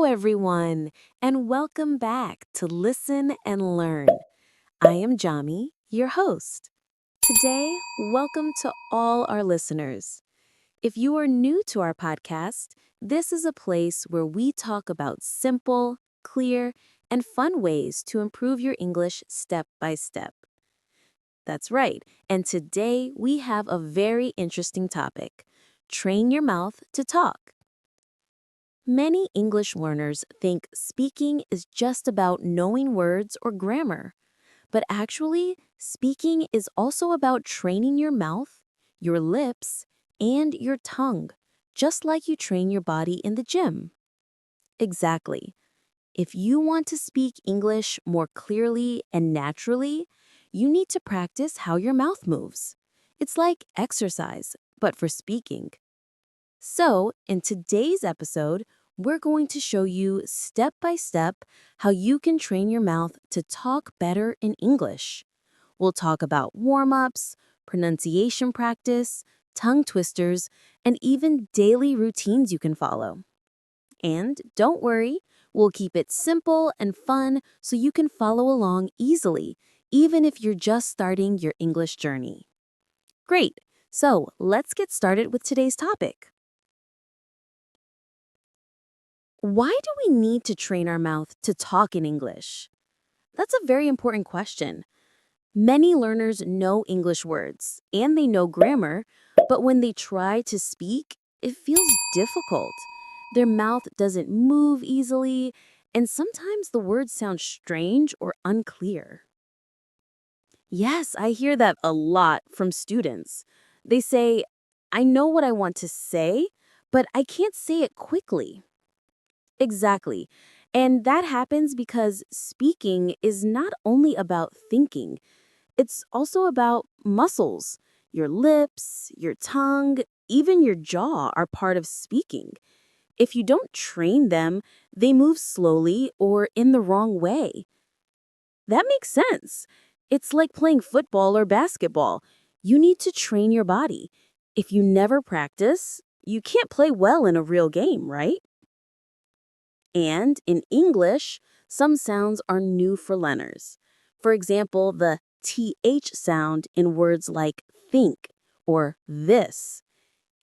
everyone, and welcome back to Listen and Learn. I am Jami, your host. Today, welcome to all our listeners. If you are new to our podcast, this is a place where we talk about simple, clear, and fun ways to improve your English step by step. That's right, and today we have a very interesting topic: train your mouth to talk. Many English learners think speaking is just about knowing words or grammar. But actually, speaking is also about training your mouth, your lips, and your tongue, just like you train your body in the gym. Exactly. If you want to speak English more clearly and naturally, you need to practice how your mouth moves. It's like exercise, but for speaking. So, in today's episode, we're going to show you step by step how you can train your mouth to talk better in English. We'll talk about warm-ups, pronunciation practice, tongue twisters, and even daily routines you can follow. And don't worry, we'll keep it simple and fun so you can follow along easily, even if you're just starting your English journey. Great! So, let's get started with today's topic. Why do we need to train our mouth to talk in English? That's a very important question. Many learners know English words and they know grammar, but when they try to speak, it feels difficult. Their mouth doesn't move easily, and sometimes the words sound strange or unclear. Yes, I hear that a lot from students. They say, I know what I want to say, but I can't say it quickly. Exactly. And that happens because speaking is not only about thinking, it's also about muscles. Your lips, your tongue, even your jaw are part of speaking. If you don't train them, they move slowly or in the wrong way. That makes sense. It's like playing football or basketball. You need to train your body. If you never practice, you can't play well in a real game, right? And in English, some sounds are new for learners. For example, the TH sound in words like think or this.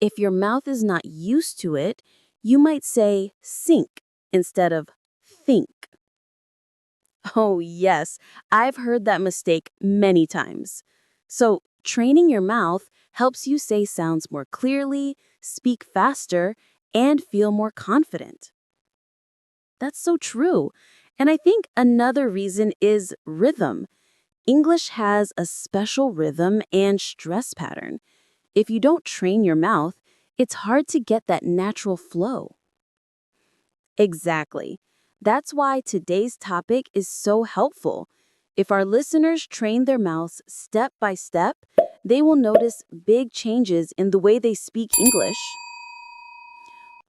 If your mouth is not used to it, you might say sink instead of think. Oh, yes, I've heard that mistake many times. So, training your mouth helps you say sounds more clearly, speak faster, and feel more confident. That's so true. And I think another reason is rhythm. English has a special rhythm and stress pattern. If you don't train your mouth, it's hard to get that natural flow. Exactly. That's why today's topic is so helpful. If our listeners train their mouths step by step, they will notice big changes in the way they speak English.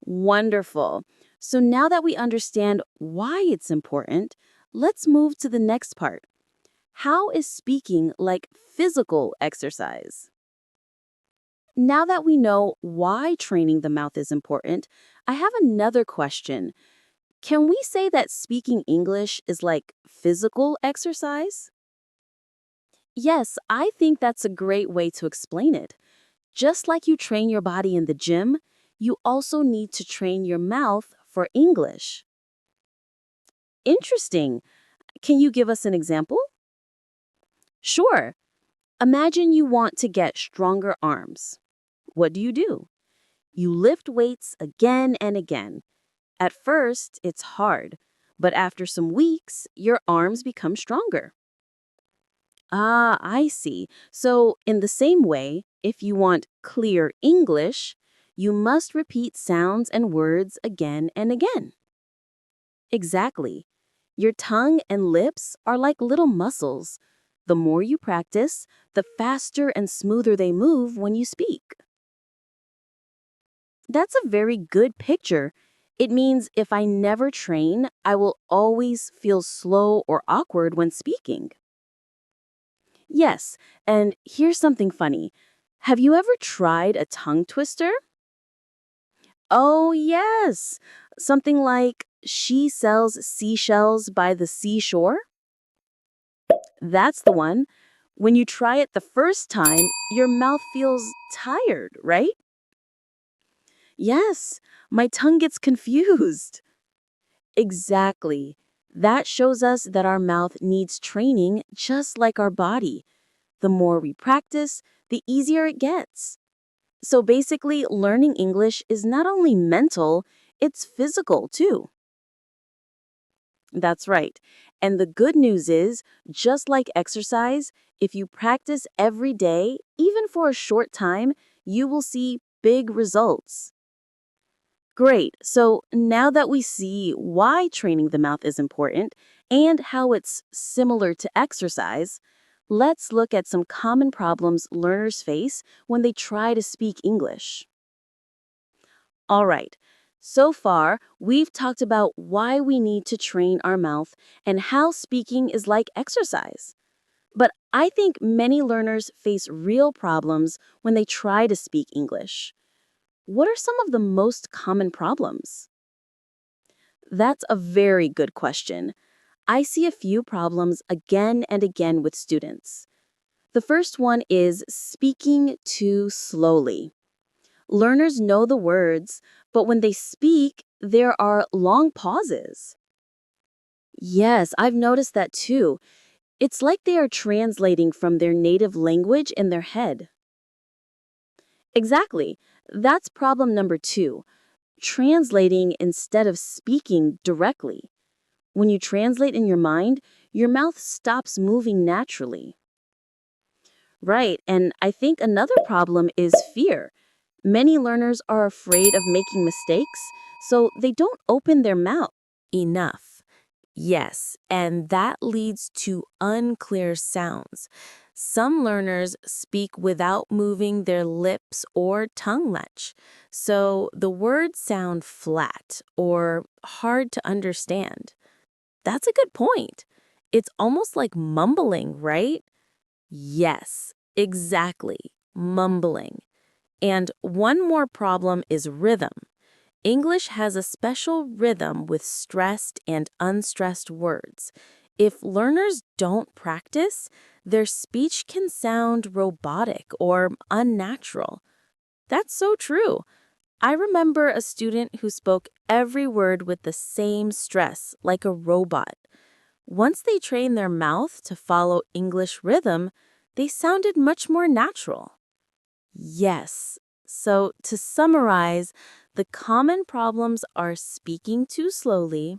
Wonderful. So now that we understand why it's important, let's move to the next part. How is speaking like physical exercise? Now that we know why training the mouth is important, I have another question. Can we say that speaking English is like physical exercise? Yes, I think that's a great way to explain it. Just like you train your body in the gym, you also need to train your mouth for English. Interesting. Can you give us an example? Sure. Imagine you want to get stronger arms. What do? You lift weights again and again. At first, it's hard, but after some weeks, your arms become stronger. Ah, I see. So, in the same way, if you want clear English, you must repeat sounds and words again and again. Exactly. Your tongue and lips are like little muscles. The more you practice, the faster and smoother they move when you speak. That's a very good picture. It means if I never train, I will always feel slow or awkward when speaking. Yes, and here's something funny. Have you ever tried a tongue twister? Oh, yes. Something like, She sells seashells by the seashore? That's the one. When you try it the first time, your mouth feels tired, right? Yes, my tongue gets confused. Exactly. That shows us that our mouth needs training just like our body. The more we practice, the easier it gets. So basically, learning English is not only mental, it's physical too. That's right. And the good news is, just like exercise, if you practice every day, even for a short time, you will see big results. Great. So now that we see why training the mouth is important and how it's similar to exercise, let's look at some common problems learners face when they try to speak English. All right. So far, we've talked about why we need to train our mouth and how speaking is like exercise. But I think many learners face real problems when they try to speak English. What are some of the most common problems? That's a very good question. I see a few problems again and again with students. The first one is speaking too slowly. Learners know the words, but when they speak, there are long pauses. Yes, I've noticed that too. It's like they are translating from their native language in their head. Exactly. That's problem number two, translating instead of speaking directly. When you translate in your mind, your mouth stops moving naturally. Right, and I think another problem is fear. Many learners are afraid of making mistakes, so they don't open their mouth enough. Yes, and that leads to unclear sounds. Some learners speak without moving their lips or tongue much, so the words sound flat or hard to understand. That's a good point. It's almost like mumbling, right? Yes, exactly. Mumbling. And one more problem is rhythm. English has a special rhythm with stressed and unstressed words. If learners don't practice, their speech can sound robotic or unnatural. That's so true. I remember a student who spoke every word with the same stress, like a robot. Once they trained their mouth to follow English rhythm, they sounded much more natural. Yes. So, to summarize, the common problems are speaking too slowly,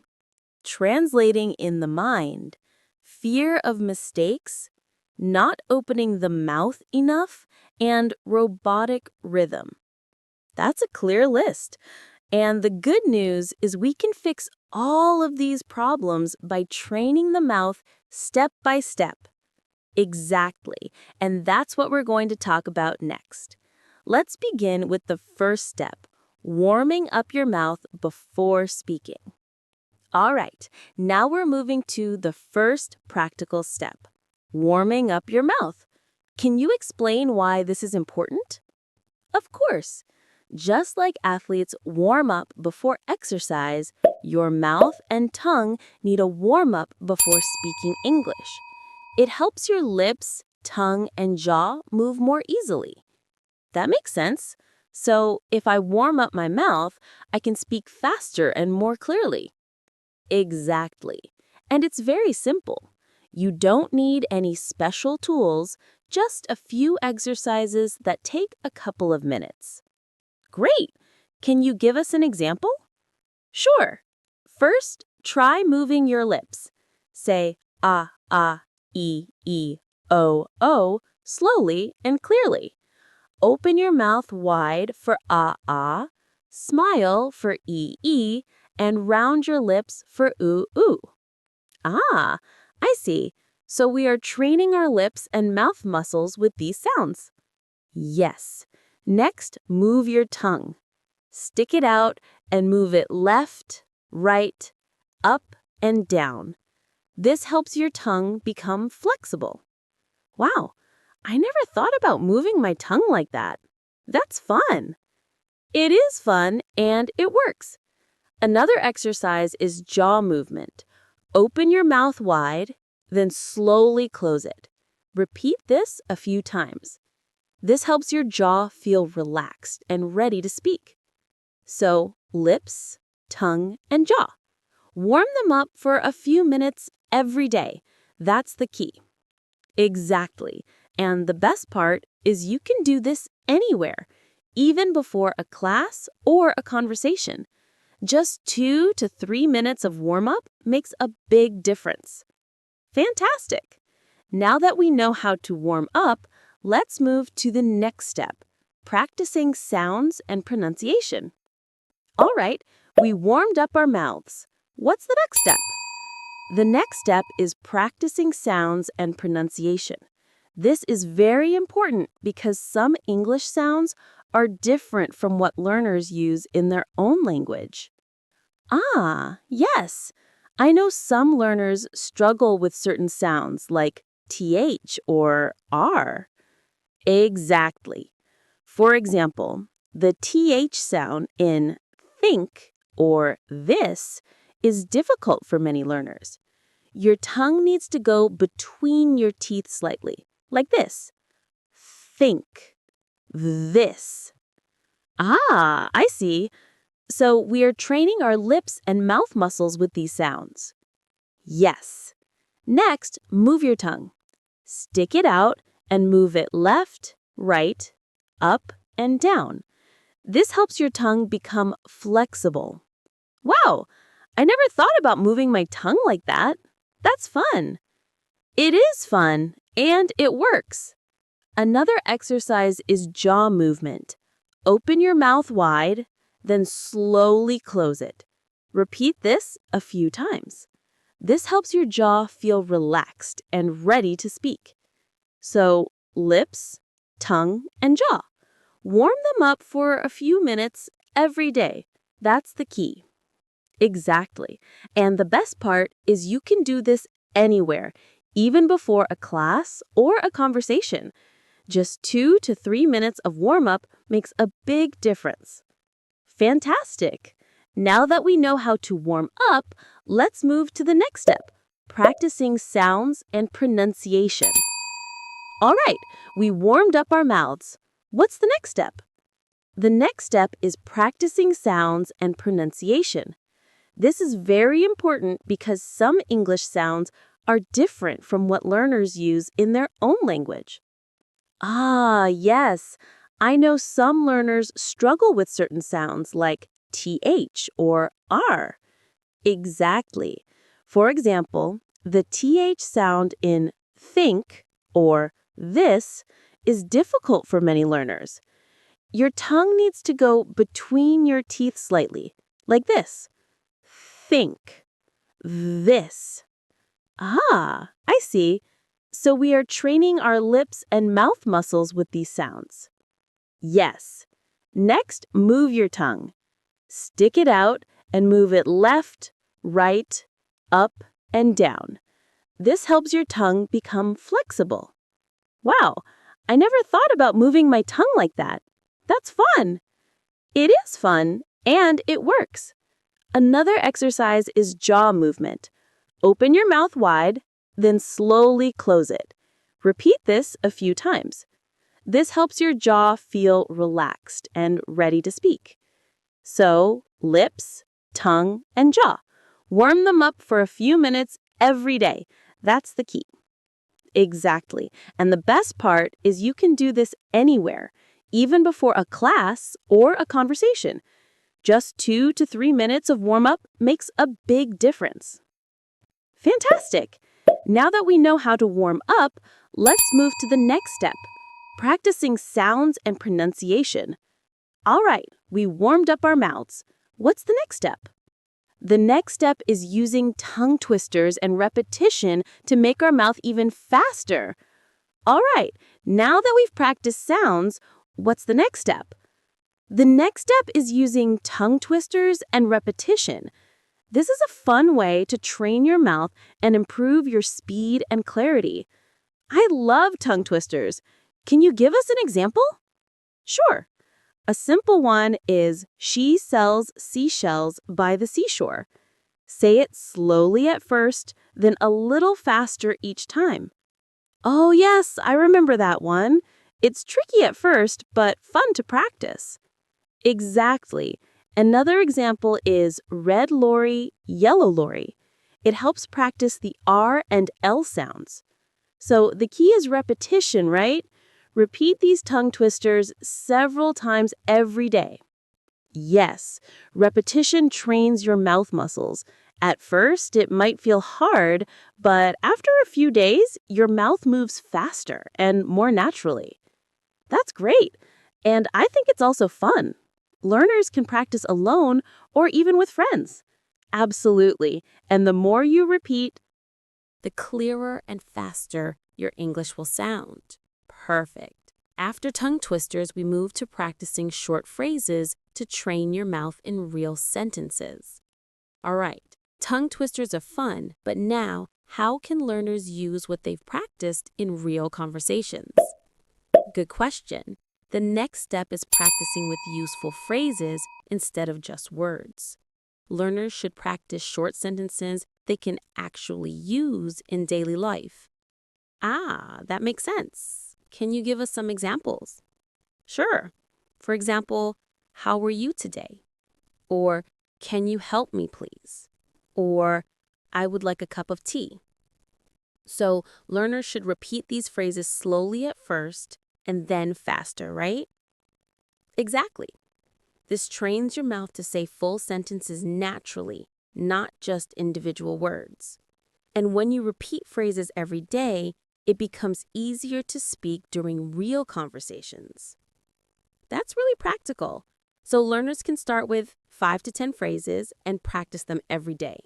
translating in the mind, fear of mistakes, not opening the mouth enough, and robotic rhythm. That's a clear list. And the good news is we can fix all of these problems by training the mouth step by step. Exactly. And that's what we're going to talk about next. Let's begin with the first step, warming up your mouth before speaking. All right, now we're moving to the first practical step, warming up your mouth. Can you explain why this is important? Of course. Just like athletes warm up before exercise, your mouth and tongue need a warm up before speaking English. It helps your lips, tongue, and jaw move more easily. That makes sense. So, if I warm up my mouth, I can speak faster and more clearly. Exactly. And it's very simple. You don't need any special tools, just a few exercises that take a couple of minutes. Great! Can you give us an example? Sure. First, try moving your lips. Say o slowly and clearly. Open your mouth wide for smile for and round your lips for oo. Ah, I see. So we are training our lips and mouth muscles with these sounds. Yes. Next, move your tongue. Stick it out and move it left, right, up, and down. This helps your tongue become flexible. Wow, I never thought about moving my tongue like that. That's fun. It is fun and it works. Another exercise is jaw movement. Open your mouth wide, then slowly close it. Repeat this a few times. This helps your jaw feel relaxed and ready to speak. So, lips, tongue, and jaw. Warm them up for a few minutes every day. That's the key. Exactly. And the best part is you can do this anywhere, even before a class or a conversation. Just 2 to 3 minutes of warm-up makes a big difference. Fantastic! Now that we know how to warm up, let's move to the next step, practicing sounds and pronunciation. All right, we warmed up our mouths. What's the next step? The next step is practicing sounds and pronunciation. This is very important because some English sounds are different from what learners use in their own language. Ah, yes. I know some learners struggle with certain sounds like th or r. Exactly. For example, the th sound in think or this is difficult for many learners. Your tongue needs to go between your teeth slightly, like this. Think. This. Ah, I see. So we are training our lips and mouth muscles with these sounds. Yes. Next, move your tongue. Stick it out and move it left, right, up, and down. This helps your tongue become flexible. Wow, I never thought about moving my tongue like that. That's fun. It is fun, and it works. Another exercise is jaw movement. Open your mouth wide, then slowly close it. Repeat this a few times. This helps your jaw feel relaxed and ready to speak. So, lips, tongue, and jaw. Warm them up for a few minutes every day. That's the key. Exactly. And the best part is you can do this anywhere, even before a class or a conversation. Just 2 to 3 minutes of warm-up makes a big difference. Fantastic! Now that we know how to warm up, let's move to the next step, practicing sounds and pronunciation. All right, we warmed up our mouths. What's the next step? The next step is practicing sounds and pronunciation. This is very important because some English sounds are different from what learners use in their own language. Ah, yes. I know some learners struggle with certain sounds like th or r. Exactly. For example, the th sound in think or this is difficult for many learners. Your tongue needs to go between your teeth slightly, like this. Think. This. Ah, I see. So we are training our lips and mouth muscles with these sounds. Yes. Next, move your tongue. Stick it out and move it left, right, up, and down. This helps your tongue become flexible. Wow, I never thought about moving my tongue like that. That's fun. It is fun, and it works. Another exercise is jaw movement. Open your mouth wide, then slowly close it. Repeat this a few times. This helps your jaw feel relaxed and ready to speak. So, lips, tongue, and jaw. Warm them up for a few minutes every day. That's the key. Exactly. And the best part is you can do this anywhere, even before a class or a conversation. Just 2 to 3 minutes of warm-up makes a big difference. Fantastic! Now that we know how to warm up, let's move to the next step, practicing sounds and pronunciation. All right, we warmed up our mouths. What's the next step? The next step is using tongue twisters and repetition to make our mouth even faster. All right, now that we've practiced sounds, what's the next step? The next step is using tongue twisters and repetition. This is a fun way to train your mouth and improve your speed and clarity. I love tongue twisters. Can you give us an example? Sure. A simple one is, she sells seashells by the seashore. Say it slowly at first, then a little faster each time. Oh, yes, I remember that one. It's tricky at first, but fun to practice. Exactly. Another example is red lorry, yellow lorry. It helps practice the R and L sounds. So the key is repetition, right? Repeat these tongue twisters several times every day. Yes, repetition trains your mouth muscles. At first, it might feel hard, but after a few days, your mouth moves faster and more naturally. That's great. And I think it's also fun. Learners can practice alone or even with friends. Absolutely. And the more you repeat, the clearer and faster your English will sound. Perfect. After tongue twisters, we move to practicing short phrases to train your mouth in real sentences. All right, tongue twisters are fun, but now, how can learners use what they've practiced in real conversations? Good question. The next step is practicing with useful phrases instead of just words. Learners should practice short sentences they can actually use in daily life. Ah, that makes sense. Can you give us some examples? Sure. For example, how were you today? Or, can you help me, please? Or, I would like a cup of tea. So, learners should repeat these phrases slowly at first and then faster, right? Exactly. This trains your mouth to say full sentences naturally, not just individual words. And when you repeat phrases every day, it becomes easier to speak during real conversations. That's really practical. So learners can start with 5 to 10 phrases and practice them every day.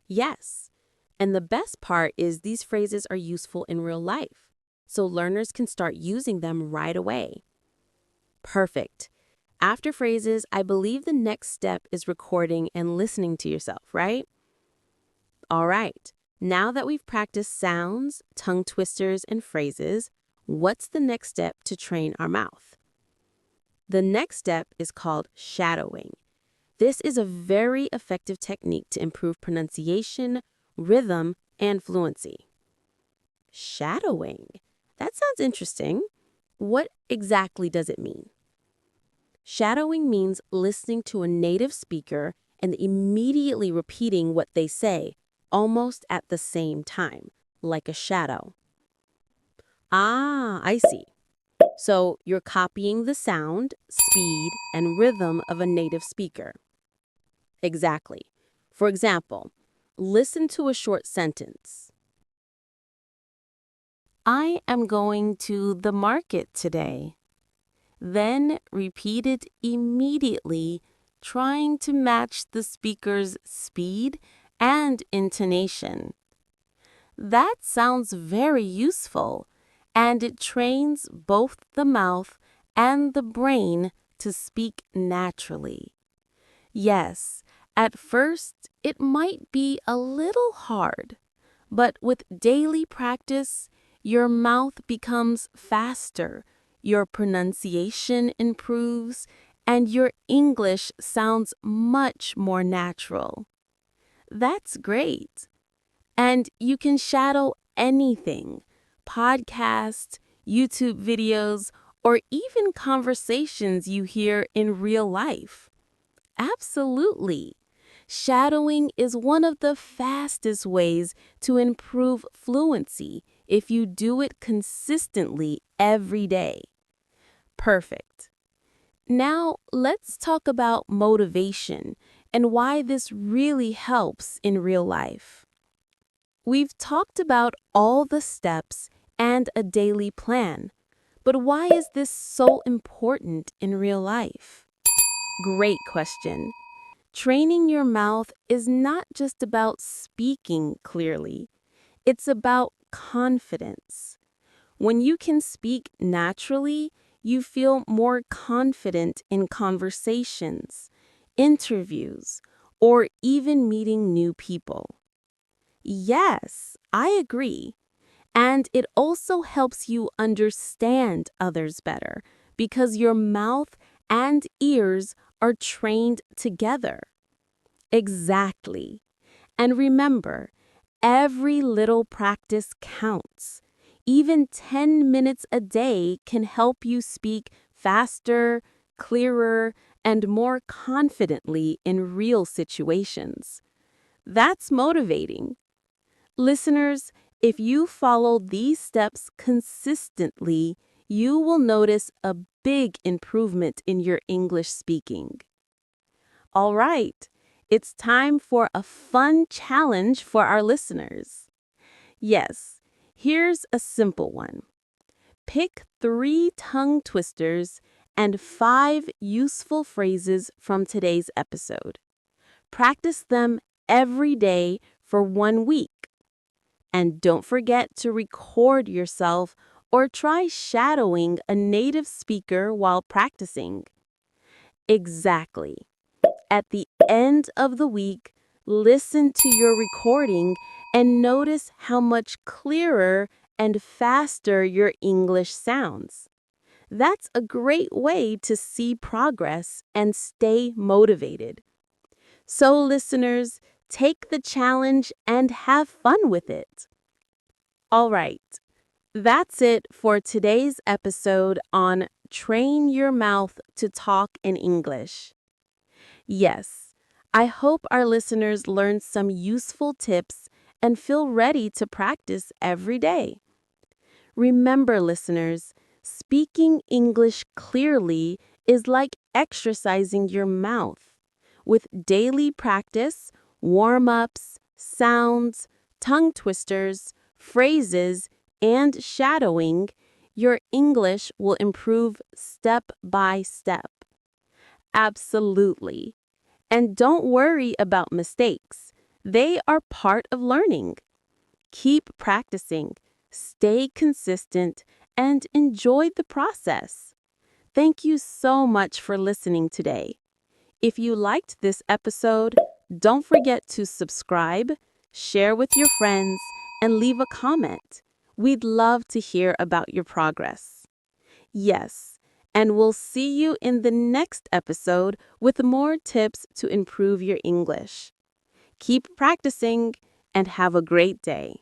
Yes. And the best part is these phrases are useful in real life. So learners can start using them right away. Perfect. After phrases, I believe the next step is recording and listening to yourself, right? All right. Now that we've practiced sounds, tongue twisters, and phrases, what's the next step to train our mouth? The next step is called shadowing. This is a very effective technique to improve pronunciation, rhythm, and fluency. Shadowing. That sounds interesting. What exactly does it mean? Shadowing means listening to a native speaker and immediately repeating what they say, almost at the same time, like a shadow. Ah, I see. So you're copying the sound, speed, and rhythm of a native speaker. Exactly. For example, listen to a short sentence. I am going to the market today. Then repeat it immediately, trying to match the speaker's speed and intonation. That sounds very useful, and it trains both the mouth and the brain to speak naturally. Yes, at first it might be a little hard, but with daily practice, your mouth becomes faster, your pronunciation improves, and your English sounds much more natural. That's great. And you can shadow anything: podcasts, YouTube videos, or even conversations you hear in real life. Absolutely. Shadowing is one of the fastest ways to improve fluency if you do it consistently every day. Perfect. Now, let's talk about motivation and why this really helps in real life. We've talked about all the steps and a daily plan, but why is this so important in real life? Great question. Training your mouth is not just about speaking clearly. It's about confidence. When you can speak naturally, you feel more confident in conversations, interviews, or even meeting new people. Yes, I agree. And it also helps you understand others better because your mouth and ears are trained together. Exactly. And remember, every little practice counts. Even 10 minutes a day can help you speak faster, clearer, and more confidently in real situations. That's motivating. Listeners, if you follow these steps consistently, you will notice a big improvement in your English speaking. All right, it's time for a fun challenge for our listeners. Yes, here's a simple one. Pick 3 tongue twisters and 5 useful phrases from today's episode. Practice them every day for 1 week. And don't forget to record yourself or try shadowing a native speaker while practicing. Exactly. At the end of the week, listen to your recording and notice how much clearer and faster your English sounds. That's a great way to see progress and stay motivated. So, listeners, take the challenge and have fun with it. All right, that's it for today's episode on Train Your Mouth to Talk in English. Yes, I hope our listeners learned some useful tips and feel ready to practice every day. Remember, listeners, speaking English clearly is like exercising your mouth. With daily practice, warm-ups, sounds, tongue twisters, phrases, and shadowing, your English will improve step by step. Absolutely. And don't worry about mistakes. They are part of learning. Keep practicing, stay consistent, and enjoy the process. Thank you so much for listening today. If you liked this episode, don't forget to subscribe, share with your friends, and leave a comment. We'd love to hear about your progress. Yes, and we'll see you in the next episode with more tips to improve your English. Keep practicing and have a great day.